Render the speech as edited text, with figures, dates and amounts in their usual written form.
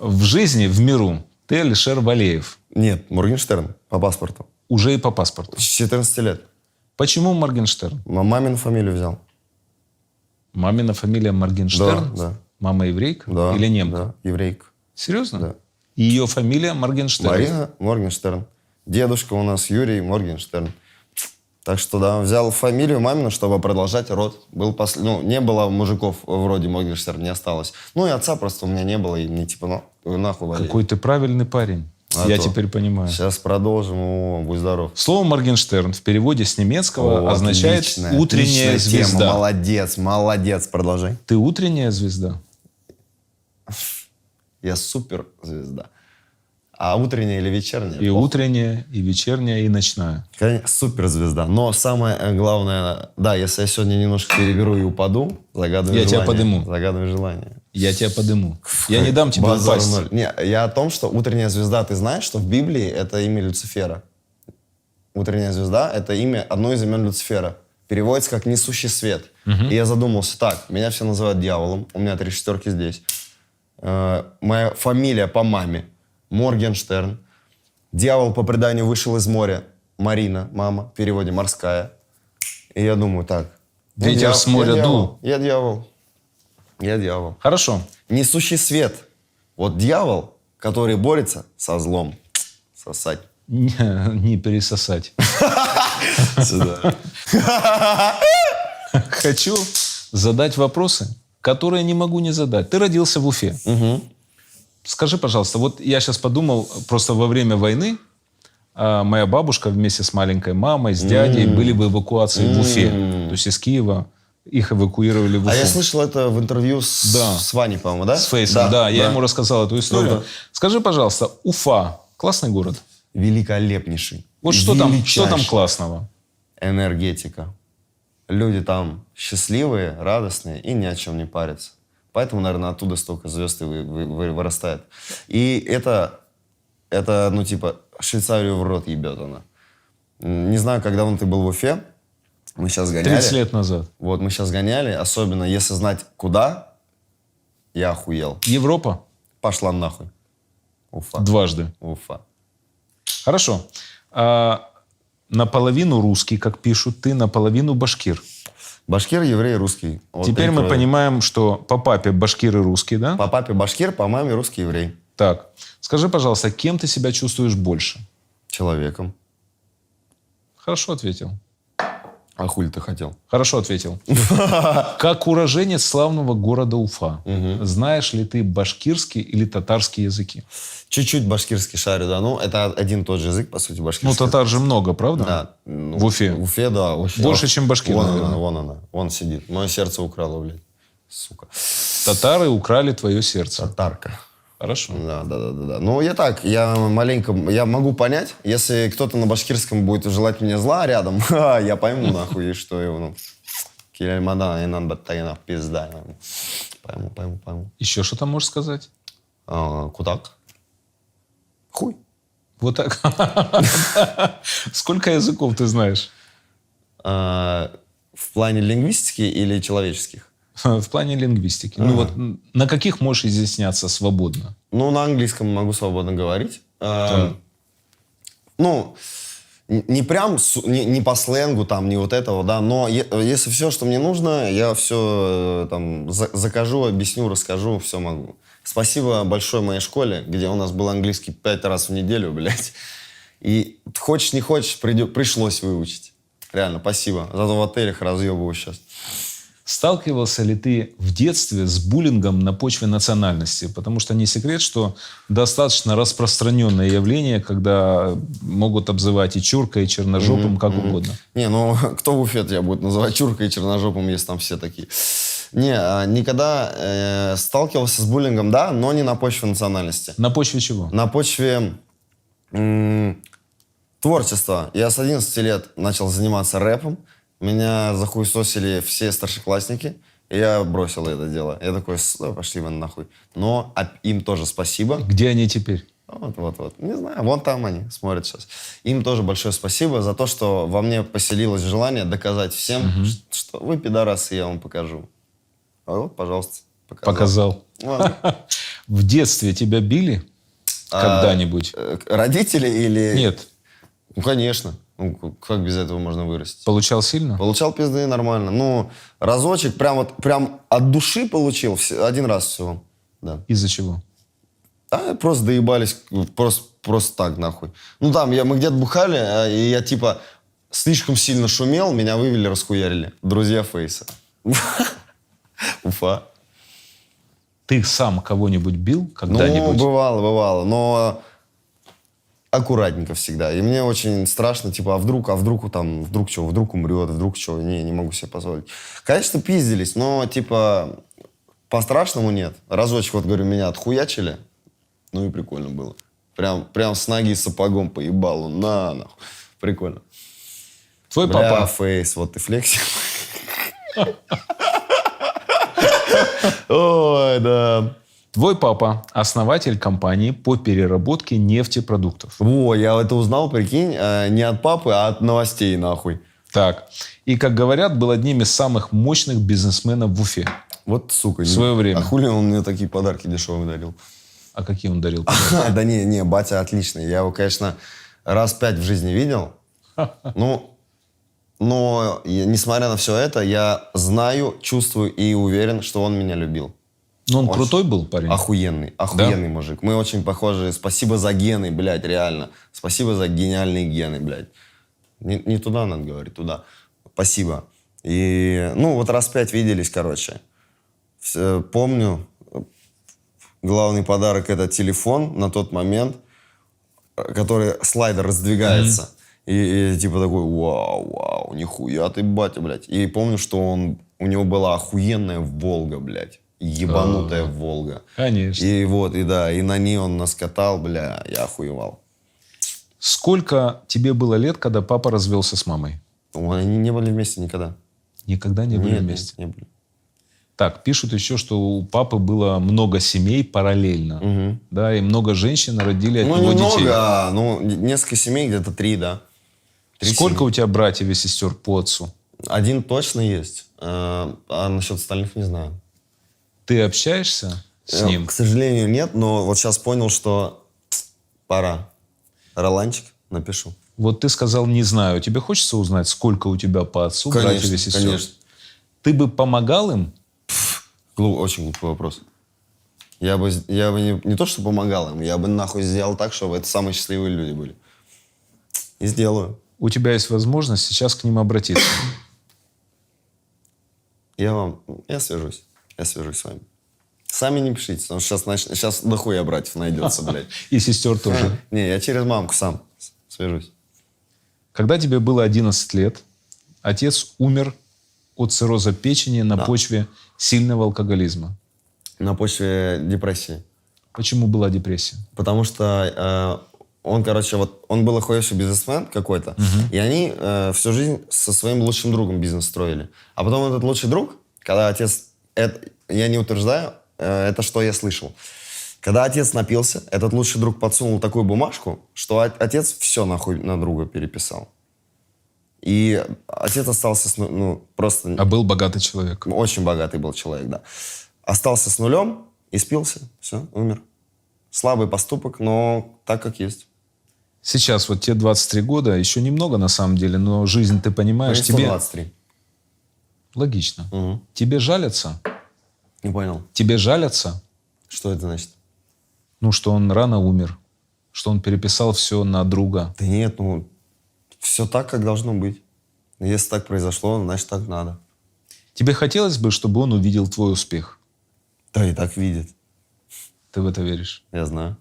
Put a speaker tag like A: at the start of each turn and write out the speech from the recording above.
A: В жизни, в миру ты Алишер Валеев.
B: Нет, Моргенштерн по паспорту.
A: Уже и по паспорту.
B: С 14 лет.
A: Почему Моргенштерн?
B: Мамину фамилию взял.
A: Мамина фамилия Моргенштерн?
B: Да.
A: Мама еврейка?
B: Да.
A: Или немка?
B: Да, еврейка.
A: Серьезно?
B: Да.
A: И ее фамилия Моргенштерн?
B: Марина Моргенштерн. Дедушка у нас Юрий Моргенштерн. Так что, да, взял фамилию мамину, чтобы продолжать род. Не было мужиков вроде Моргенштерн, не осталось. Ну, и отца просто у меня не было, и мне типа, нахуй вали.
A: Какой ты правильный парень. Я теперь понимаю.
B: Сейчас продолжим. О, будь здоров.
A: Слово Моргенштерн в переводе с немецкого означает
B: отличная,
A: «утренняя
B: отличная
A: звезда».
B: Тема. Молодец, продолжай.
A: Ты утренняя звезда?
B: Я суперзвезда. А утренняя или вечерняя?
A: И утренняя, и вечерняя, и ночная.
B: Конечно, суперзвезда. Но самое главное, да, если я сегодня немножко переберу и упаду, загадывай
A: Я
B: желание.
A: тебя подыму.
B: Загадывай желание.
A: Я тебя подыму. Я не дам тебе
B: Базар
A: упасть.
B: ноль. Не, я о том, что утренняя звезда, ты знаешь, что в Библии это имя Люцифера. Утренняя звезда — это имя, одно из имен Люцифера. Переводится как «несущий свет». И я задумался, так, меня все называют дьяволом, у меня 3 шестерки здесь. Моя фамилия по маме Моргенштерн. Дьявол по преданию вышел из моря. Марина, мама, в переводе морская. И я думаю, так.
A: Ветер с моря дул.
B: Я дьявол. Я дьявол.
A: Хорошо.
B: Несущий свет. Вот дьявол, который борется со злом. Сосать.
A: Не пересосать.
B: Сюда.
A: Хочу задать вопросы, которые не могу не задать. Ты родился в Уфе. Скажи, пожалуйста, вот я сейчас подумал, просто во время войны моя бабушка вместе с маленькой мамой, с дядей были в эвакуации в Уфе. То есть из Киева их эвакуировали в Уфу.
B: А я слышал это в интервью с Ваней, по-моему, да?
A: С Фейсом, да. Я ему рассказал эту историю.
B: Да.
A: Скажи, пожалуйста, Уфа – классный город?
B: Великолепнейший.
A: Вот что там классного?
B: Энергетика. Люди там счастливые, радостные и ни о чем не парятся. Поэтому, наверное, оттуда столько звезд и вырастает. И это, ну, типа, Швейцарию в рот ебет она. Не знаю, как давно ты был в Уфе. Мы сейчас гоняли.
A: 30 лет назад.
B: Вот, мы сейчас гоняли. Особенно, если знать, куда, я охуел.
A: Европа?
B: Пошла нахуй. Уфа.
A: Дважды.
B: Уфа.
A: Хорошо. Наполовину русский, как пишут, ты наполовину башкир.
B: Башкир, еврей, русский. Вот
A: Теперь мы понимаем, что по папе башкир и русский, да?
B: По папе башкир, по маме русский еврей.
A: Так. Скажи, пожалуйста, кем ты себя чувствуешь больше?
B: Человеком.
A: Хорошо ответил.
B: А хули ты хотел?
A: Хорошо ответил. Как уроженец славного города Уфа, знаешь ли ты башкирский или татарский языки?
B: Чуть-чуть башкирский шарю, да. Ну, это один и тот же язык, по сути, башкирский.
A: Ну, татар же много, правда?
B: Да.
A: В Уфе?
B: В Уфе, да.
A: Больше, чем башкир, наверное.
B: Вон она. Вон сидит. Мое сердце украла, блядь. Сука.
A: Татары украли твое сердце.
B: Татарка.
A: Хорошо.
B: Да. Ну, я могу понять, если кто-то на башкирском будет желать мне зла рядом, я пойму, нахуй, и что его, ну, Кирельмадан, Инан Баттайна, пизда. Пойму.
A: Еще что-то можешь сказать?
B: Кутак. Хуй.
A: Вот так. Сколько языков ты знаешь?
B: В плане лингвистики или человеческих?
A: В плане лингвистики. Ну вот на каких можешь изъясняться свободно?
B: Ну, на английском могу свободно говорить. Ну, не прям, не по сленгу, там, не вот этого, да, но если все, что мне нужно, я все там закажу, объясню, расскажу, все могу. Спасибо большое моей школе, где у нас был английский 5 раз в неделю, блядь. И хочешь, не хочешь, пришлось выучить. Реально, спасибо. Зато в отелях разъебываю сейчас.
A: Сталкивался ли ты в детстве с буллингом на почве национальности? Потому что не секрет, что достаточно распространенное явление, когда могут обзывать и чуркой, и черножопым, как угодно.
B: Не, ну кто в Уфе тебя будет называть чуркой и черножопым, если там все такие? Не, никогда сталкивался с буллингом, да, но не на почве национальности.
A: На почве чего?
B: На почве творчества. Я с 11 лет начал заниматься рэпом. Меня захуесосили все старшеклассники, и я бросил это дело. Я такой, пошли вы нахуй. Но им тоже спасибо.
A: Где они теперь?
B: Вот. Не знаю, вон там они смотрят сейчас. Им тоже большое спасибо за то, что во мне поселилось желание доказать всем, что вы пидорасы, я вам покажу. А вот, пожалуйста,
A: Показал. В детстве тебя били когда-нибудь?
B: Родители или...
A: Нет.
B: Ну, конечно. Ну, как без этого можно вырасти?
A: Получал сильно?
B: Получал пизды нормально. Ну, разочек, прям от души получил. Один раз всего. Да.
A: Из-за чего?
B: А, просто доебались. Просто так, нахуй. Ну, там, мы где-то бухали, и я, типа, слишком сильно шумел, меня вывели, расхуярили. Друзья Фейса. Уфа.
A: Ты сам кого-нибудь бил
B: Ну,
A: когда-нибудь?
B: бывало. Но аккуратненько всегда. И мне очень страшно, типа, вдруг вдруг умрет, вдруг что, не могу себе позволить. Конечно, пиздились, но, типа, по-страшному нет. Разочек, вот, говорю, меня отхуячили, ну и прикольно было. Прям с ноги сапогом поебал он, нахуй. Прикольно.
A: Твой
B: Бля,
A: папа...
B: Фейс, вот ты флексил. Ой, да.
A: Твой папа – основатель компании по переработке нефтепродуктов.
B: Во, я это узнал, прикинь, не от папы, а от новостей, нахуй.
A: Так. И, как говорят, был одним из самых мощных бизнесменов в Уфе.
B: Вот, сука.
A: В свое время.
B: А хули он мне такие подарки дешевые дарил?
A: А какие он дарил?
B: Да не, батя отличный. Я его, конечно, раз 5 в жизни видел. Ну, но несмотря на все это, я знаю, чувствую и уверен, что он меня любил.
A: Ну, он
B: Очень.
A: крутой был парень?
B: Охуенный мужик. Мы очень похожи. Спасибо за гены, блядь, реально. Спасибо за гениальные гены, блядь. Не туда надо говорить, туда. Спасибо. И, ну, вот раз 5 виделись, короче. Помню, главный подарок — это телефон на тот момент, который слайдер раздвигается. И типа такой, вау, нихуя ты, батя, блядь. И помню, что у него была охуенная Волга, блядь. Ебанутая Волга.
A: Конечно.
B: И вот, и на ней он нас катал, бля, я охуевал.
A: Сколько тебе было лет, когда папа развелся с мамой?
B: Они не были вместе никогда.
A: Никогда не были
B: Нет,
A: вместе?
B: не были.
A: Так, пишут еще, что у папы было много семей параллельно. Да, и много женщин родили от него детей.
B: Несколько семей, где-то 3, да. 3
A: Сколько
B: семьи.
A: у тебя братьев и сестер по отцу?
B: Один точно есть, а насчет остальных не знаю.
A: Ты общаешься с ним?
B: К сожалению, нет, но вот сейчас понял, что пора. Роланчик напишу.
A: Вот ты сказал, не знаю. Тебе хочется узнать, сколько у тебя по отцу братьев и сестер?
B: Конечно.
A: Ты бы помогал им?
B: Очень глупый вопрос. Я бы не то, что помогал им, я бы нахуй сделал так, чтобы это самые счастливые люди были. И сделаю.
A: У тебя есть возможность сейчас к ним обратиться.
B: Я свяжусь. Я свяжусь с вами. Сами не пишите, потому что сейчас дохуя братьев найдется, блядь.
A: И сестер тоже.
B: Не, я через мамку сам свяжусь.
A: Когда тебе было 11 лет, отец умер от цирроза печени на почве сильного алкоголизма.
B: На почве депрессии.
A: Почему была депрессия?
B: Потому что он, короче, он был охуевший бизнесмен какой-то, и они всю жизнь со своим лучшим другом бизнес строили. А потом этот лучший друг, когда отец... я не утверждаю, это что я слышал. Когда отец напился, этот лучший друг подсунул такую бумажку, что отец все нахуй на друга переписал. И отец остался просто...
A: А был богатый человек.
B: Очень богатый был человек, да. Остался с нулем и спился. Все, умер. Слабый поступок, но так, как есть.
A: Сейчас вот тебе 23 года, еще немного на самом деле, но жизнь, ты понимаешь,
B: Мне
A: тебе...
B: 123.
A: Логично.
B: Угу.
A: Тебе жалятся?
B: Не понял.
A: Тебе жалятся?
B: Что это значит?
A: Ну, что он рано умер. Что он переписал все на друга.
B: Да нет, все так, как должно быть. Если так произошло, значит, так надо.
A: Тебе хотелось бы, чтобы он увидел твой успех?
B: Да и так видит.
A: Ты в это веришь?
B: Я знаю.